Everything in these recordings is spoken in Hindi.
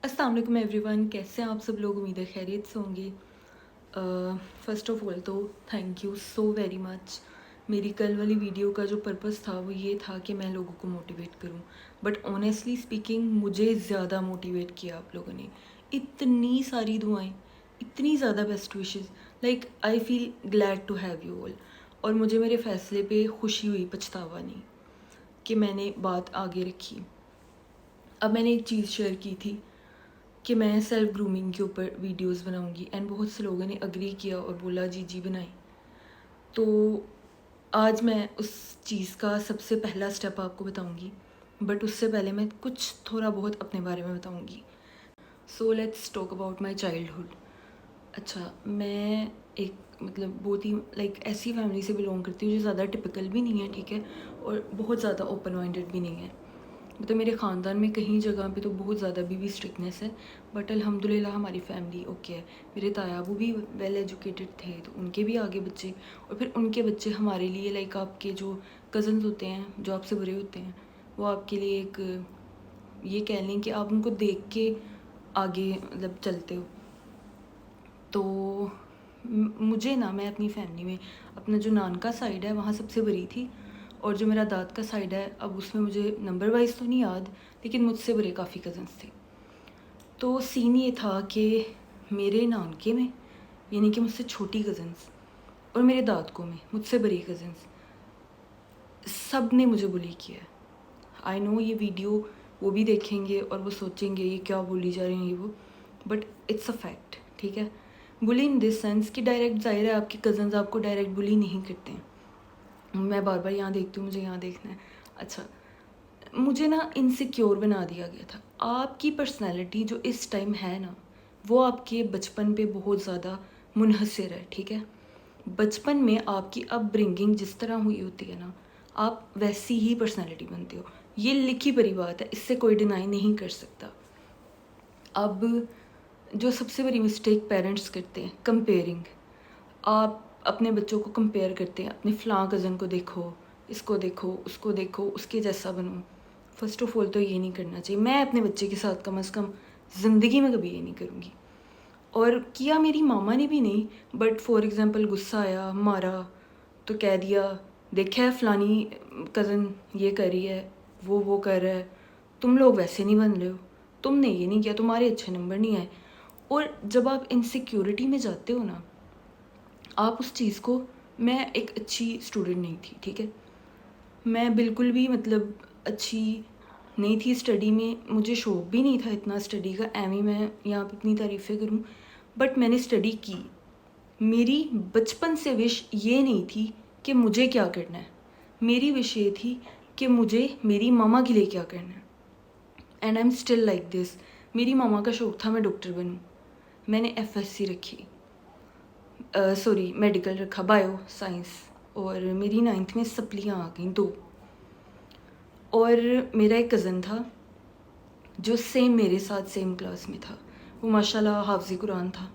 अस्सलाम वालेकुम एवरीवन, कैसे हैं आप सब लोग। उम्मीद है खैरियत से होंगे। फ़र्स्ट ऑफ़ ऑल तो thank you so very much. मेरी कल वाली वीडियो का जो पर्पस था वो ये था कि मैं लोगों को मोटिवेट करूं, बट ऑनेस्टली स्पीकिंग मुझे ज़्यादा मोटिवेट किया आप लोगों ने। इतनी सारी दुआएं, इतनी ज़्यादा best wishes, like I feel glad to have you all. और मुझे मेरे फ़ैसले पे खुशी हुई, पछतावा नहीं कि मैंने बात आगे रखी। अब मैंने एक चीज़ शेयर की थी कि मैं सेल्फ ग्रूमिंग के ऊपर वीडियोस बनाऊंगी, एंड बहुत से लोगों ने अग्री किया और बोला जी जी बनाई। तो आज मैं उस चीज़ का सबसे पहला स्टेप आपको बताऊंगी, बट उससे पहले मैं कुछ थोड़ा बहुत अपने बारे में बताऊंगी। So let's talk about my childhood. अच्छा, मैं एक मतलब बहुत ही लाइक ऐसी फैमिली से बिलोंग करती हूँ जो ज़्यादा टिपिकल भी नहीं है, ठीक है, और बहुत ज़्यादा ओपन माइंडेड भी नहीं है। मतलब मेरे ख़ानदान में कहीं जगह पे तो बहुत ज़्यादा भी स्ट्रिक्टनेस है, बट अल्हम्दुलिल्लाह हमारी फैमिली ओके है। मेरे ताया वो भी वेल एजुकेटेड थे, तो उनके भी आगे बच्चे, और फिर उनके बच्चे हमारे लिए लाइक आपके जो कज़न्स होते हैं जो आपसे बड़े होते हैं, वो आपके लिए एक ये कह लें कि आप उनको देख के आगे मतलब चलते हो। तो मुझे ना, मैं अपनी फैमिली में अपना जो नान का साइड है वहाँ सबसे बड़ी थी, और जो मेरा दाद का साइड है अब उसमें मुझे नंबर वाइज तो नहीं याद, लेकिन मुझसे बड़े काफ़ी कज़न्स थे। तो सीन ये था कि मेरे नानके में, यानी कि मुझसे छोटी कज़न्स, और मेरे दादकों में मुझसे बड़ी कज़न्स, सब ने मुझे बुली किया है। आई नो ये वीडियो वो भी देखेंगे और वो सोचेंगे ये क्या बोली जा रही हैं ये वो, बट इट्स अ फैक्ट, ठीक है। बुली इन दिस सेंस कि डायरेक्ट, जाहिर है आपके कज़न्स आपको डायरेक्ट बुली नहीं करते हैं। मैं बार बार यहाँ देखती हूँ, मुझे यहाँ देखना है। अच्छा, मुझे ना इनसिक्योर बना दिया गया था। आपकी पर्सनैलिटी जो इस टाइम है ना, वो आपके बचपन पे बहुत ज़्यादा मुनहसर है, ठीक है। बचपन में आपकी अपब्रिंगिंग जिस तरह हुई होती है ना, आप वैसी ही पर्सनैलिटी बनते हो। ये लिखी पढ़ी बात है, इससे कोई डिनाई नहीं कर सकता। अब जो सबसे बड़ी मिस्टेक पेरेंट्स करते हैं, कंपेयरिंग। आप अपने बच्चों को कंपेयर करते हैं, अपने फ़लाँ कज़न को देखो, इसको देखो, उसको देखो, उसके जैसा बनो। फ़र्स्ट ऑफ़ ऑल तो ये नहीं करना चाहिए। मैं अपने बच्चे के साथ कम से कम ज़िंदगी में कभी ये नहीं करूँगी। और किया मेरी मामा ने भी नहीं, बट फॉर एग्ज़ाम्पल गुस्सा आया, मारा, तो कह दिया देखा है फ़लानी कज़न ये कर रही है, वो कर रहा है, तुम लोग वैसे नहीं बन रहे हो, तुमने ये नहीं किया, तुम्हारे अच्छे नंबर नहीं आए। और जब आप इनसिक्योरिटी में जाते हो ना, आप उस चीज़ को, मैं एक अच्छी स्टूडेंट नहीं थी, ठीक है। मैं बिल्कुल भी मतलब अच्छी नहीं थी स्टडी में, मुझे शौक भी नहीं था इतना स्टडी का, एवं मैं यहाँ पे इतनी तारीफ़ें करूँ, बट मैंने स्टडी की। मेरी बचपन से विश ये नहीं थी कि मुझे क्या करना है, मेरी विश ये थी कि मुझे मेरी मामा के लिए क्या करना है। And I am still like this. मेरी मामा का शौक़ था मैं डॉक्टर बनूँ, मैंने एफएससी रखी, सॉरी मेडिकल रखा, बायो साइंस, और मेरी 9th में सप्लियाँ आ गई 2। और मेरा एक कज़न था जो सेम मेरे साथ सेम क्लास में था, वो माशाल्लाह हाफ़िज़ कुरान था,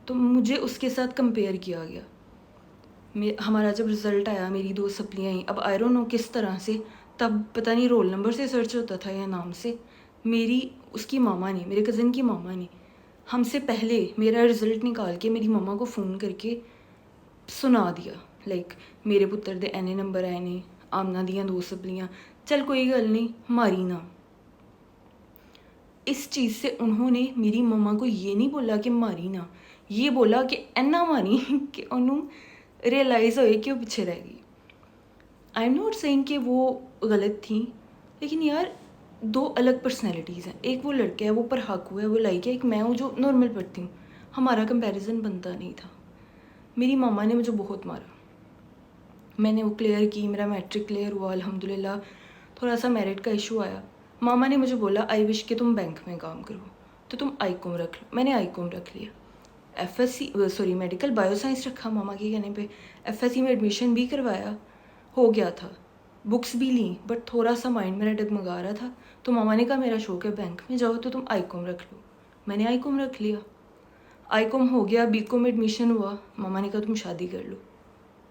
तो मुझे उसके साथ कंपेयर किया गया। हमारा जब रिज़ल्ट आया, मेरी 2 सप्लियाँ आई। अब आई डोंट नो किस तरह से, तब पता नहीं रोल नंबर से सर्च होता था या नाम से, मेरी उसकी मामा ने, मेरे कज़न की मामा ने हमसे पहले मेरा रिज़ल्ट निकाल के मेरी मम्मा को फ़ोन करके सुना दिया, लाइक मेरे पुत्र दे एने नंबर आए ने, आमना दियाँ 2 सप्लियाँ, चल कोई गल नहीं, मारी ना। इस चीज़ से उन्होंने मेरी मम्मा को ये नहीं बोला कि मारी ना, ये बोला कि इन्ना मारी कि उन्होंने रियलाइज़ होए कि वो पीछे रह गई। आई एम नॉट सेइंग कि वो गलत थी, लेकिन यार 2 अलग पर्सनैलिटीज़ हैं। एक वो लड़का है, वो पढ़ाकू है, वो लाइक है, एक मैं हूँ जो नॉर्मल पढ़ती हूँ। हमारा कंपैरिज़न बनता नहीं था। मेरी मम्मा ने मुझे बहुत मारा। मैंने वो क्लियर की, मेरा मैट्रिक क्लियर हुआ अल्हम्दुलिल्लाह। थोड़ा सा मेरिट का इशू आया, मामा ने मुझे बोला आई विश कि तुम बैंक में काम करो, तो तुम आईकॉम रख लो। मैंने आईकॉम रख लिया। FSc sorry medical bio science रखा मामा के कहने पे। एफएससी में एडमिशन भी करवाया, हो गया था, बुक्स भी ली, बट थोड़ा सा माइंड मेरा डगमगा रहा था, तो मामा ने कहा मेरा शौक है बैंक में जाओ, तो तुम आईकॉम रख लो। मैंने आईकॉम रख लिया। आईकॉम हो गया, बीकॉम एडमिशन हुआ, मामा ने कहा तुम शादी कर लो।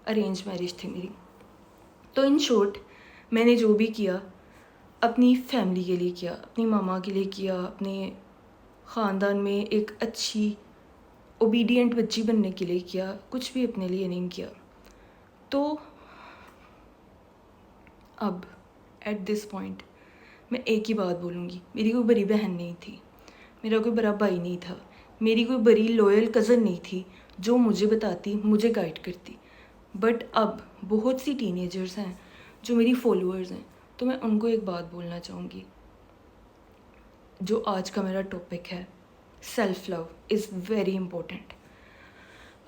अरेंज मैरिज थी मेरी। तो इन शॉर्ट मैंने जो भी किया अपनी फैमिली के लिए किया, अपनी मामा के लिए किया, अपने ख़ानदान में एक अच्छी ओबीडियंट बच्ची बनने के लिए किया, कुछ भी अपने लिए नहीं किया। तो अब एट दिस पॉइंट मैं एक ही बात बोलूँगी, मेरी कोई बड़ी बहन नहीं थी, मेरा कोई बड़ा भाई नहीं था, मेरी कोई बड़ी लॉयल कज़न नहीं थी जो मुझे बताती, मुझे गाइड करती। बट अब बहुत सी टीनेजर्स हैं जो मेरी फॉलोअर्स हैं, तो मैं उनको एक बात बोलना चाहूँगी। जो आज का मेरा टॉपिक है, self love is very important.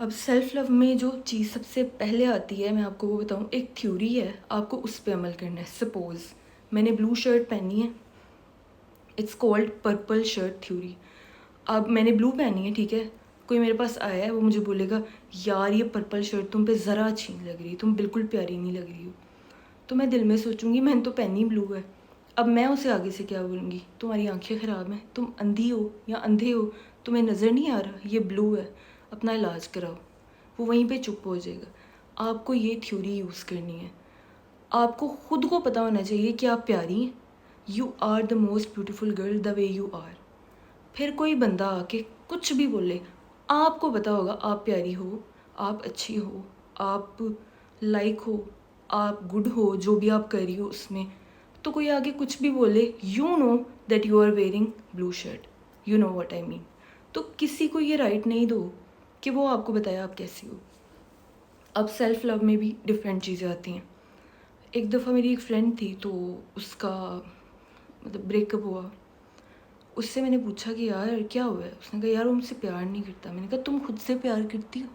अब सेल्फ़ लव में जो चीज़ सबसे पहले आती है, मैं आपको वो बताऊँ, एक थ्योरी है, आपको उस पे अमल करना है। सपोज़ मैंने ब्लू शर्ट पहनी है, it's called purple shirt theory. अब मैंने ब्लू पहनी है, ठीक है, कोई मेरे पास आया है, वो मुझे बोलेगा यार ये पर्पल शर्ट तुम पे ज़रा अच्छी नहीं लग रही, तुम बिल्कुल प्यारी नहीं लग रही हो। तो मैं दिल में सोचूंगी मैंने तो पहनी ब्लू है। अब मैं उसे आगे से क्या बोलूँगी, तुम्हारी आंखें ख़राब हैं, तुम अंधी हो या अंधे हो, तुम्हें नज़र नहीं आ रहा ये ब्लू है, अपना इलाज कराओ। वो वहीं पे चुप हो जाएगा। आपको ये थ्योरी यूज़ करनी है। आपको खुद को पता होना चाहिए कि आप प्यारी हैं। You are the most beautiful girl the way you are. फिर कोई बंदा आके कुछ भी बोले, आपको पता होगा आप प्यारी हो, आप अच्छी हो, आप लाइक हो, आप गुड हो, जो भी आप कर रही हो उसमें। तो कोई आगे कुछ भी बोले, you know that you are wearing blue shirt, you know what I mean. तो किसी को ये राइट नहीं दो कि वो आपको बताए आप कैसी हो। अब सेल्फ़ लव में भी डिफरेंट चीज़ें आती हैं। एक दफ़ा मेरी एक फ्रेंड थी, तो उसका मतलब ब्रेकअप हुआ। उससे मैंने पूछा कि यार क्या हुआ है? उसने कहा यार वो मुझसे प्यार नहीं करता। मैंने कहा तुम खुद से प्यार करती हो?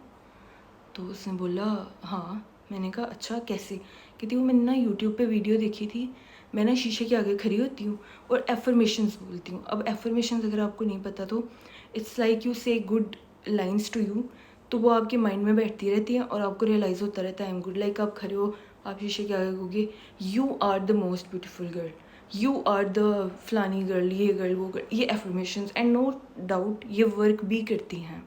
तो उसने बोला हाँ। मैंने कहा अच्छा कैसे? कहती वो मैंने ना यूट्यूब पे वीडियो देखी थी, मैं ना शीशे के आगे खड़ी होती हूँ और एफर्मेशंस बोलती हूँ। अब एफर्मेशंस अगर आपको नहीं पता तो इट्स लाइक यू से गुड लाइन्स टू यू, तो वो आपके माइंड में बैठती रहती हैं और आपको रियलाइज़ होता रहता है आई एम गुड। लाइक आप खड़े हो, आप शीशे के आगे कहोगे you are the most beautiful girl, you are the फलानी गर्ल, ये गर्ल वो गर्ल। ये एफर्मेशंस एंड नो डाउट ये वर्क भी करती हैं।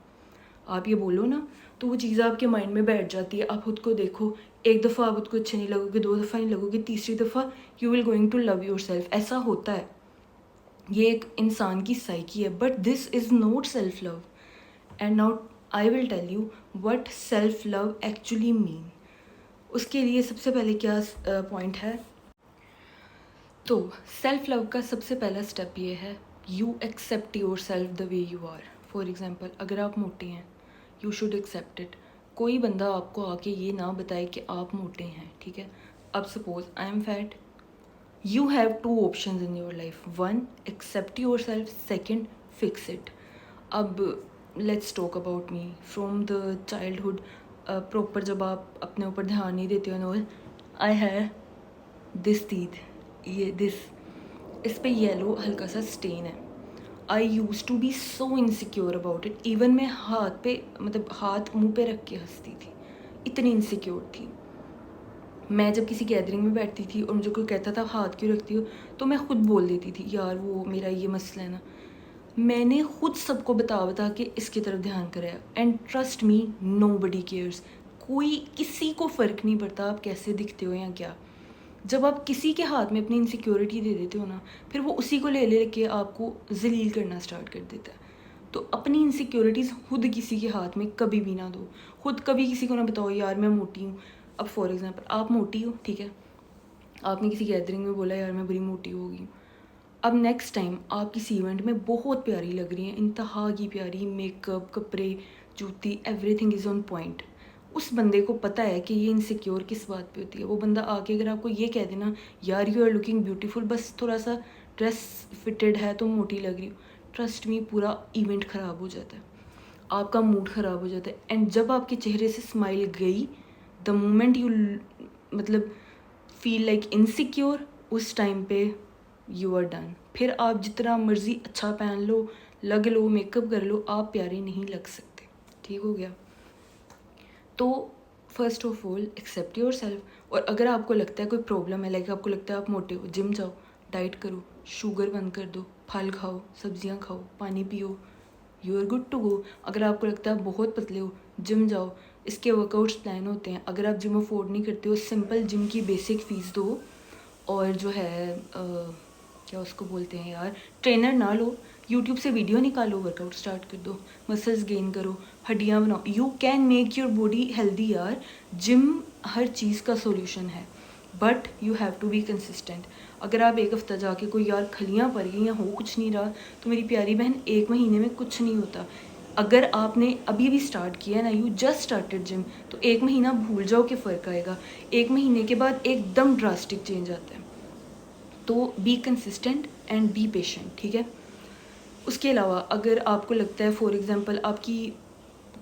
आप ये बोलो ना तो वो चीज़ आपके माइंड में बैठ जाती है। आप खुद को देखो, एक दफ़ा आप खुद को अच्छे नहीं लगोगे, दो दफ़ा नहीं लगोगे, तीसरी दफ़ा you will going to love yourself. ऐसा होता है, ये एक इंसान की साइकी है। But this is not self love. And now I will tell you what self love actually mean. उसके लिए सबसे पहले क्या पॉइंट है, तो सेल्फ लव का सबसे पहला स्टेप ये है, you accept yourself the way you are. For example अगर आप मोटे हैं, यू शुड एक्सेप्ट इट। कोई बंदा आपको आके ये ना बताए कि आप मोटे हैं, ठीक है। अब suppose I am fat, you have two options in your life, one accept yourself, second fix it. अब let's talk about me from the childhood. Proper जब आप अपने ऊपर ध्यान नहीं देते हो, नो आई है दिस टीथ, ये दिस, इस पे येलो हल्का सा स्टेन है। I use to be so insecure about it. Even मैं हाथ पे मतलब हाथ मुंह पे रख के हंसती थी, इतनी इनसिक्योर थी मैं। जब किसी गैदरिंग में बैठती थी और मुझे कोई कहता था हाथ क्यों रखती हो, तो मैं खुद बोल देती थी यार वो मेरा ये मसला है ना। मैंने खुद सबको बता बता के इसकी तरफ ध्यान कराया। And trust me, nobody cares. कोई किसी को फ़र्क नहीं पड़ता आप कैसे दिखते हो या क्या। जब आप किसी के हाथ में अपनी इनसिक्योरिटी दे देते हो ना, फिर वो उसी को ले लेके आपको जलील करना स्टार्ट कर देता है। तो अपनी इनसिक्योरिटीज़ खुद किसी के हाथ में कभी भी ना दो। खुद कभी किसी को ना बताओ यार मैं मोटी हूँ। अब फॉर एग्जांपल आप मोटी हो, ठीक है, आपने किसी गैदरिंग में बोला यार मैं बड़ी मोटी हो गई हूँ। अब नेक्स्ट टाइम आप किसी इवेंट में बहुत प्यारी लग रही हैं, इंतहा की प्यारी, मेकअप, कपड़े, जूती, एवरीथिंग इज़ ऑन पॉइंट। उस बंदे को पता है कि ये इनसिक्योर किस बात पे होती है। वो बंदा आके अगर आपको ये कह देना यार यू आर लुकिंग ब्यूटीफुल, बस थोड़ा सा ड्रेस फिटेड है तो मोटी लग रही हो, ट्रस्ट मी पूरा इवेंट ख़राब हो जाता है, आपका मूड ख़राब हो जाता है। एंड जब आपके चेहरे से स्माइल गई, द मोमेंट यू मतलब फील लाइक इनसिक्योर, उस टाइम पे यू आर डन। फिर आप जितना मर्ज़ी अच्छा पहन लो, लग लो, मेकअप कर लो, आप प्यारे नहीं लग सकते। ठीक हो गया। तो first of all except your self. और अगर आपको लगता है कोई प्रॉब्लम है, लाइक आपको लगता है आप मोटे हो, जिम जाओ, डाइट करो, शुगर बंद कर दो, फल खाओ, सब्जियां खाओ, पानी पियो, you are good to go. अगर आपको लगता है आप बहुत पतले हो, जिम जाओ, इसके वर्कआउट्स प्लान होते हैं। अगर आप जिम अफोर्ड नहीं करते हो, सिंपल जिम की बेसिक फ़ीस दो और जो है क्या उसको बोलते हैं यार, ट्रेनर ना लो, यूट्यूब से वीडियो निकालो, वर्कआउट स्टार्ट कर दो, मसल्स गेन करो, हड्डियाँ बनाओ, you can make your body healthy यार। जिम हर चीज़ का सोल्यूशन है, but you have to be consistent. अगर आप एक हफ्ता जाके कोई यार खलियाँ पड़ गई या हो कुछ नहीं रहा, तो मेरी प्यारी बहन 1 महीने में कुछ नहीं होता। अगर आपने अभी भी स्टार्ट किया ना, यू जस्ट स्टार्टेड जिम, तो 1 महीना भूल जाओ कि फ़र्क आएगा। 1 महीने के बाद एकदम ड्रास्टिक चेंज आता है। तो be consistent and be patient, ठीक है। उसके अलावा अगर आपको लगता है फॉर एग्ज़ाम्पल आपकी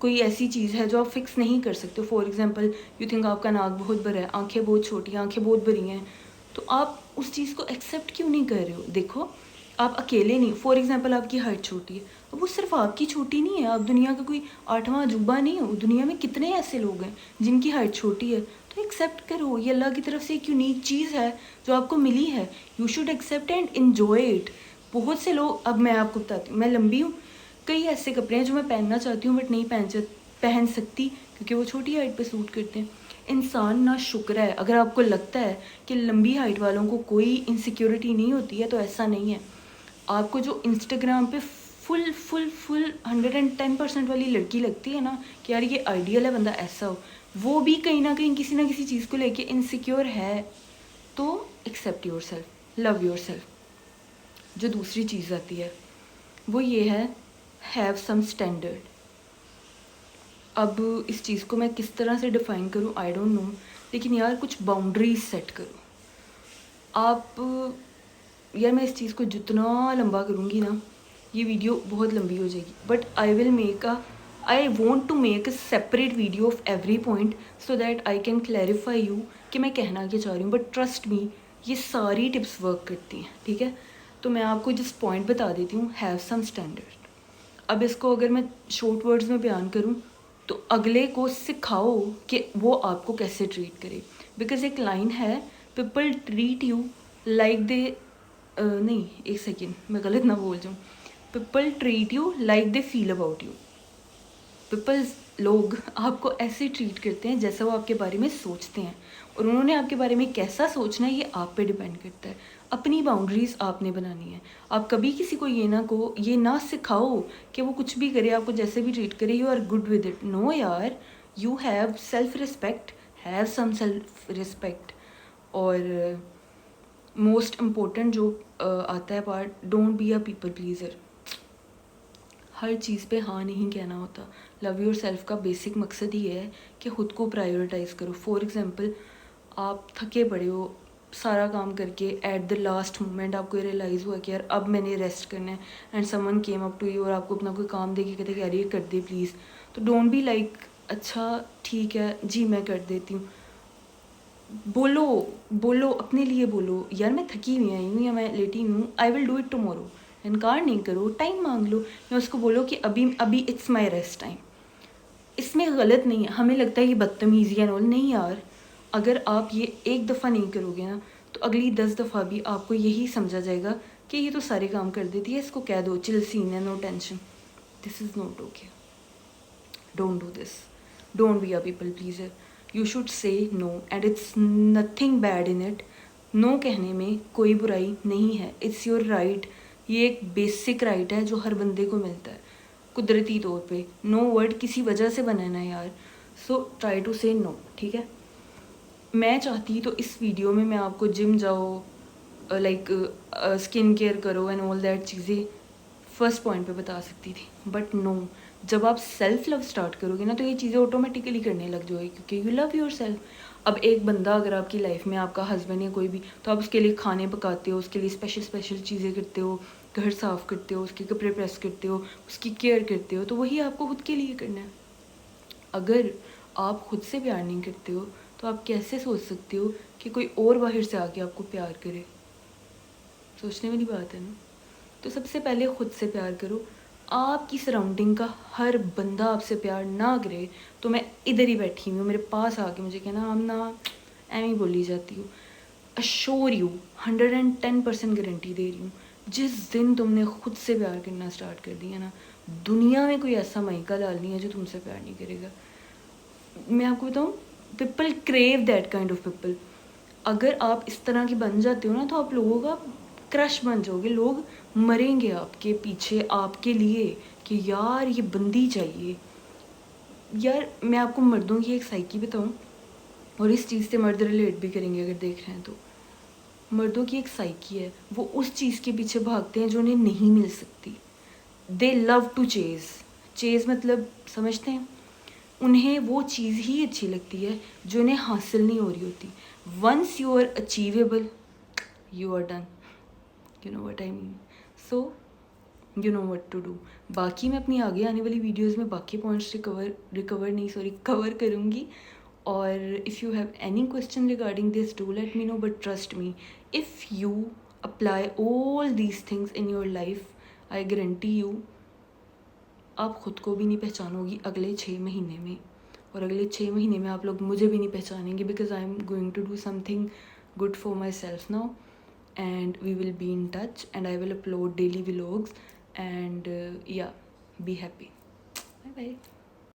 कोई ऐसी चीज़ है जो आप फिक्स नहीं कर सकते, फॉर एग्ज़ाम्पल यू थिंक आपका नाक बहुत बड़ा है, आंखें बहुत छोटी हैं, आंखें बहुत बड़ी हैं, तो आप उस चीज़ को एक्सेप्ट क्यों नहीं कर रहे हो? देखो, आप अकेले नहीं, फॉर एग्ज़ाम्पल आपकी हाइट छोटी है, अब वो सिर्फ आपकी छोटी नहीं है, आप दुनिया का कोई 8वां अजूबा नहीं हो। दुनिया में कितने ऐसे लोग हैं जिनकी हाइट छोटी है, तो एक्सेप्ट करो, ये अल्लाह की तरफ से एक यूनिक चीज़ है जो आपको मिली है। You should accept and enjoy it. बहुत से लोग, अब मैं आपको बताती हूँ, मैं लंबी हूँ, कई ऐसे कपड़े हैं जो मैं पहनना चाहती हूँ बट नहीं पहन सकती क्योंकि वो छोटी हाइट पे सूट करते हैं। इंसान ना शुक्र है। अगर आपको लगता है कि लंबी हाइट वालों को कोई इनसिक्योरिटी नहीं होती है, तो ऐसा नहीं है। आपको जो इंस्टाग्राम पे फुल 110% वाली लड़की लगती है ना कि यार ये आइडियल है बंदा ऐसा हो, वो भी कहीं ना कहीं किसी ना किसी चीज़ को लेके इनसिक्योर है। तो accept yourself, love yourself. जो दूसरी चीज़ आती है वो ये है, हैव सम स्टैंडर्ड। अब इस चीज़ को मैं किस तरह से डिफ़ाइन करूँ, आई डोंट नो, लेकिन यार कुछ बाउंड्रीज सेट करो आप। यार मैं इस चीज़ को जितना लंबा करूँगी ना, ये वीडियो बहुत लंबी हो जाएगी, but I want to make a separate video of every point so that I can clarify you कि मैं कहना क्या चाह रही हूँ। बट ट्रस्ट मी, ये सारी टिप्स वर्क करती हैं, ठीक है। तो मैं आपको जिस पॉइंट बता देती हूँ, हैव सम स्टैंडर्ड। अब इसको अगर मैं शॉर्ट वर्ड्स में बयान करूँ, तो अगले को सिखाओ कि वो आपको कैसे ट्रीट करे। बिकॉज एक लाइन है, people treat you like they, नहीं एक सेकेंड मैं गलत ना बोल जाऊँ, people treat you like they feel about you. Peoples, लोग आपको ऐसे ट्रीट करते हैं जैसा वो आपके बारे में सोचते हैं, और उन्होंने आपके बारे में कैसा सोचना है ये आप पे डिपेंड करता है। अपनी बाउंड्रीज़ आपने बनानी है। आप कभी किसी को ये ना सिखाओ कि वो कुछ भी करे, आपको जैसे भी ट्रीट करे, you are good with it. No यार, you have self respect, have some self respect. और मोस्ट इम्पोर्टेंट जो आता है part, don't be a people pleaser. हर चीज़ पे हाँ नहीं कहना होता। लव योर सेल्फ का बेसिक मकसद ये है कि ख़ुद को प्रायोरिटाइज़ करो। फॉर एग्ज़ाम्पल, आप थके पड़े हो सारा काम करके, एट द लास्ट मोमेंट आपको रियलाइज़ हुआ कि यार अब मैंने रेस्ट करना है, and someone came up to you और आपको अपना कोई काम दे के कहते कि यार ये कर दे प्लीज़, तो डोंट बी लाइक अच्छा ठीक है जी मैं कर देती हूँ। बोलो अपने लिए, बोलो यार मैं थकी हुई आई हूँ या मैं लेटी हुई हूँ, I will do it tomorrow. इनकार नहीं करो, टाइम मांग लो, या उसको बोलो कि अभी इट्स माई रेस्ट टाइम। इसमें गलत नहीं है। हमें लगता है कि बदतमीज़ी है, नहीं यार, अगर आप ये एक दफ़ा नहीं करोगे ना, तो अगली 10 दफ़ा भी आपको यही समझा जाएगा कि ये तो सारे काम कर देती है, इसको कह दो चिल सीन है, no tension. This is not okay, don't do this, don't be a people pleaser. You should say no and it's nothing bad in it. No कहने में कोई बुराई नहीं है, इट्स योर राइट। ये एक बेसिक राइट है जो हर बंदे को मिलता है कुदरती तौर पे। नो वर्ड किसी वजह से बना है ना यार, सो ट्राई टू से नो, ठीक है। मैं चाहती तो इस वीडियो में मैं आपको जिम जाओ, लाइक स्किन केयर करो एंड ऑल दैट चीज़ें फर्स्ट पॉइंट पे बता सकती थी, बट नो, जब आप सेल्फ लव स्टार्ट करोगे ना, तो ये चीज़ें ऑटोमेटिकली करने लग जाओगे क्योंकि यू लव योर सेल्फ। अब एक बंदा अगर आपकी लाइफ में, आपका हस्बैंड या कोई भी, तो आप उसके लिए खाने पकाते हो, उसके लिए स्पेशल चीज़ें करते हो, घर साफ़ करते हो, उसके कपड़े प्रेस करते हो, उसकी केयर करते हो, तो वही आपको खुद के लिए करना है। अगर आप खुद से प्यार नहीं करते हो, तो आप कैसे सोच सकते हो कि कोई और बाहर से आके आपको प्यार करे? सोचने वाली बात है ना। तो सबसे पहले खुद से प्यार करो। आपकी सराउंडिंग का हर बंदा आपसे प्यार ना करे, तो मैं इधर ही बैठी हूँ, मेरे पास आके मुझे कहना हम ना एम ही बोली जाती हूँ। अश्योर यू, 110% गारंटी दे रही हूँ, जिस दिन तुमने खुद से प्यार करना स्टार्ट कर दिया ना, दुनिया में कोई ऐसा माइका लाल नहीं है जो तुमसे प्यार नहीं करेगा। मैं आपको बताऊँ, people crave that kind of people. अगर आप इस तरह की बन जाते हो ना, तो आप लोगों का क्रश बन जाओगे, लोग मरेंगे आपके पीछे आपके लिए कि यार ये बंदी चाहिए। यार मैं आपको मर्दों की एक साइकी बताऊँ, और इस चीज़ से मर्द रिलेट भी करेंगे अगर देख रहे हैं तो। मर्दों की एक साइकी है, वो उस चीज़ के पीछे भागते हैं जो उन्हें नहीं मिल सकती। दे लव टू चेज़ मतलब समझते हैं, उन्हें वो चीज़ ही अच्छी लगती है जो उन्हें हासिल नहीं हो रही होती। Once you are achievable, you are done, you know what I mean. So you know what to do. बाकी मैं अपनी आगे आने वाली वीडियोज़ में बाकी पॉइंट्स कवर करूँगी। और if you have any question regarding this, do let me know, but trust me, if you apply all these things in your life, I guarantee you आप ख़ुद को भी नहीं पहचानोगी अगले 6 महीने में, और अगले 6 महीने में आप लोग मुझे भी नहीं पहचानेंगे, because I am going to do something good for myself now, and we will be in touch, and I will upload daily vlogs, and yeah, be happy. Bye bye.